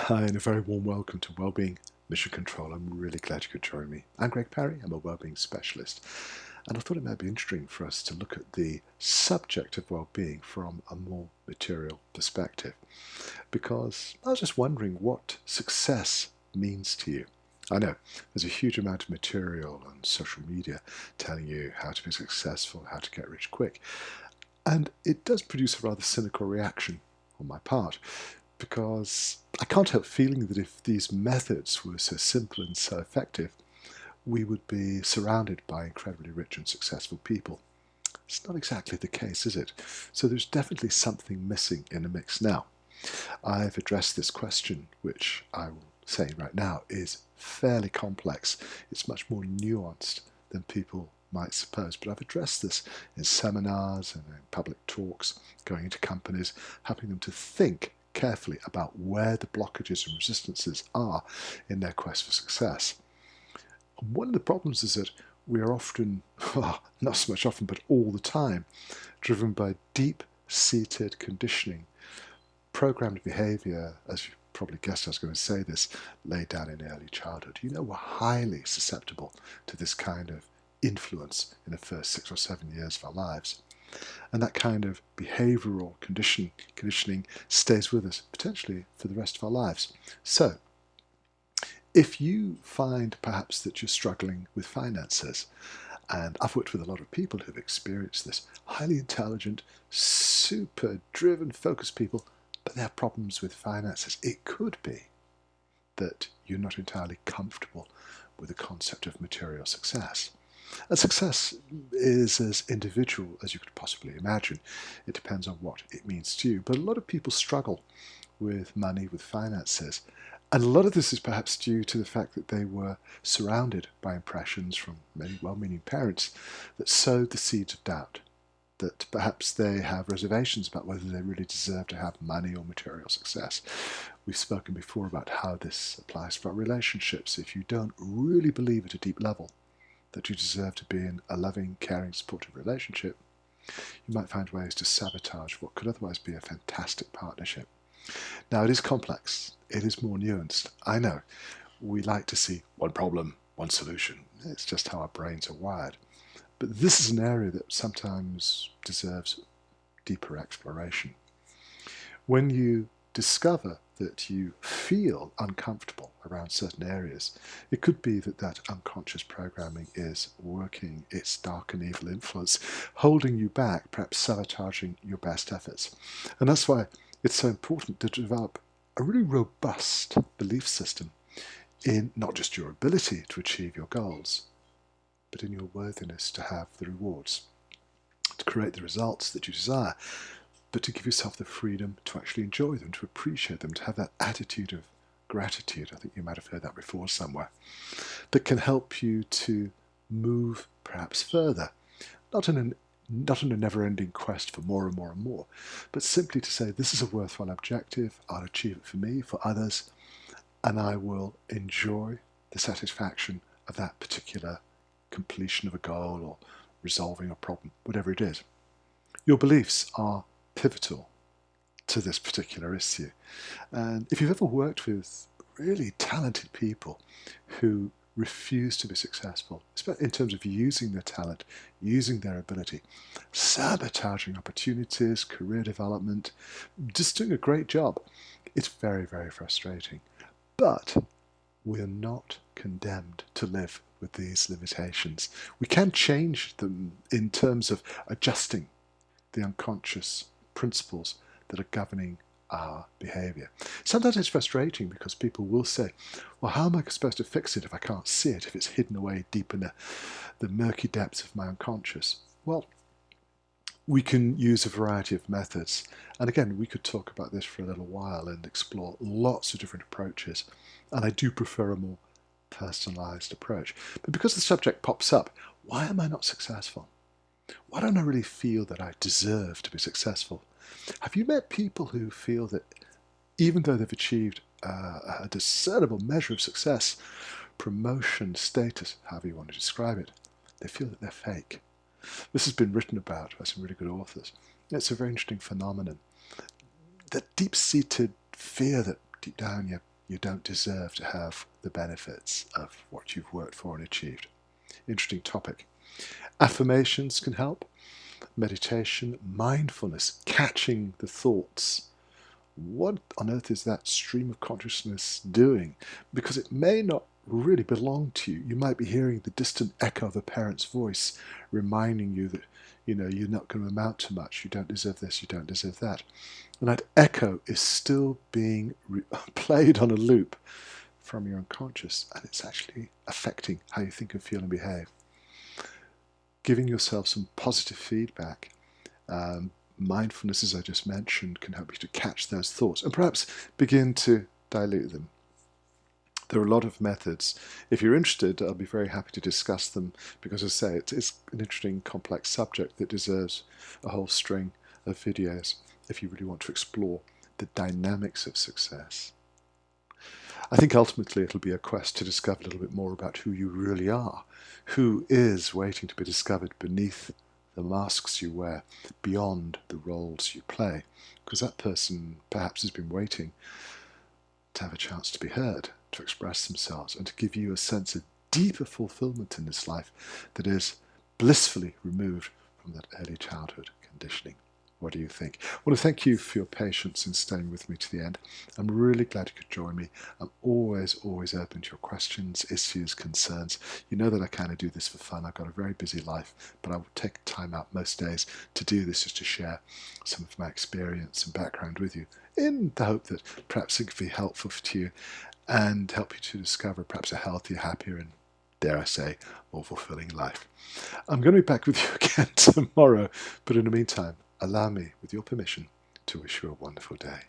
Hi, and a very warm welcome to Wellbeing Mission Control. I'm really glad you could join me. I'm Greg Parry, I'm a wellbeing specialist, and I thought it might be interesting for us to look at the subject of well-being from a more material perspective, because I was just wondering what success means to you. I know there's a huge amount of material on social media telling you how to be successful, how to get rich quick, and it does produce a rather cynical reaction on my part, because I can't help feeling that if these methods were so simple and so effective, we would be surrounded by incredibly rich and successful people. It's not exactly the case, is it? So there's definitely something missing in the mix now. I've addressed this question, which I will say right now is fairly complex. It's much more nuanced than people might suppose, but I've addressed this in seminars and in public talks, going into companies, helping them to think carefully about where the blockages and resistances are in their quest for success. And one of the problems is that we are often, well, not so much often, but all the time, driven by deep-seated conditioning, programmed behavior, as you probably guessed I was going to say this, laid down in early childhood. You know, we're highly susceptible to this kind of influence in the first 6 or 7 years of our lives. And that kind of behavioral conditioning stays with us potentially for the rest of our lives. So, if you find perhaps that you're struggling with finances, and I've worked with a lot of people who've experienced this, highly intelligent, super driven, focused people, but they have problems with finances. It could be that you're not entirely comfortable with the concept of material success. And success is as individual as you could possibly imagine. It depends on what it means to you. But a lot of people struggle with money, with finances. And a lot of this is perhaps due to the fact that they were surrounded by impressions from many well-meaning parents that sowed the seeds of doubt, that perhaps they have reservations about whether they really deserve to have money or material success. We've spoken before about how this applies to our relationships. If you don't really believe at a deep level that you deserve to be in a loving, caring, supportive relationship, you might find ways to sabotage what could otherwise be a fantastic partnership. Now, it is complex. It is more nuanced. I know. We like to see one problem, one solution. It's just how our brains are wired. But this is an area that sometimes deserves deeper exploration. When you discover that you feel uncomfortable around certain areas, it could be that that unconscious programming is working its dark and evil influence, holding you back, perhaps sabotaging your best efforts. And that's why it's so important to develop a really robust belief system in not just your ability to achieve your goals, but in your worthiness to have the rewards, to create the results that you desire, but to give yourself the freedom to actually enjoy them, to appreciate them, to have that attitude of gratitude. I think you might have heard that before somewhere, that can help you to move perhaps further, not in a never-ending quest for more and more and more, but simply to say, this is a worthwhile objective, I'll achieve it for me, for others, and I will enjoy the satisfaction of that particular completion of a goal or resolving a problem, whatever it is. Your beliefs are pivotal to this particular issue. And if you've ever worked with really talented people who refuse to be successful, especially in terms of using their talent, using their ability, sabotaging opportunities, career development, just doing a great job, it's very, very frustrating. But we're not condemned to live with these limitations. We can change them in terms of adjusting the unconscious principles that are governing our behavior. Sometimes it's frustrating because people will say, well, how am I supposed to fix it if I can't see it, if it's hidden away deep in the murky depths of my unconscious? Well, we can use a variety of methods. And again, we could talk about this for a little while and explore lots of different approaches. And I do prefer a more personalized approach. But because the subject pops up, why am I not successful? Why don't I really feel that I deserve to be successful? Have you met people who feel that even though they've achieved a discernible measure of success, promotion, status, however you want to describe it, they feel that they're fake? This has been written about by some really good authors. It's a very interesting phenomenon. That deep-seated fear that deep down you're you don't deserve to have the benefits of what you've worked for and achieved. Interesting topic. Affirmations can help. Meditation, mindfulness, catching the thoughts. What on earth is that stream of consciousness doing? Because it may not really belong to you. You might be hearing the distant echo of a parent's voice reminding you that, you're not going to amount to much. You don't deserve this, you don't deserve that. And that echo is still being played on a loop from your unconscious, and it's actually affecting how you think and feel and behave. Giving yourself some positive feedback, mindfulness, as I just mentioned, can help you to catch those thoughts and perhaps begin to dilute them. There are a lot of methods. If you're interested, I'll be very happy to discuss them because, as I say, it's an interesting, complex subject that deserves a whole string of videos if you really want to explore the dynamics of success. I think ultimately it'll be a quest to discover a little bit more about who you really are, who is waiting to be discovered beneath the masks you wear, beyond the roles you play, because that person perhaps has been waiting to have a chance to be heard, to express themselves, and to give you a sense of deeper fulfilment in this life that is blissfully removed from that early childhood conditioning. What do you think? I want to thank you for your patience in staying with me to the end. I'm really glad you could join me. I'm always open to your questions, issues, concerns. You know that I kind of do this for fun. I've got a very busy life, but I will take time out most days to do this, just to share some of my experience and background with you, in the hope that perhaps it could be helpful to you and help you to discover perhaps a healthier, happier, and, dare I say, more fulfilling life. I'm going to be back with you again tomorrow, but in the meantime, allow me, with your permission, to wish you a wonderful day.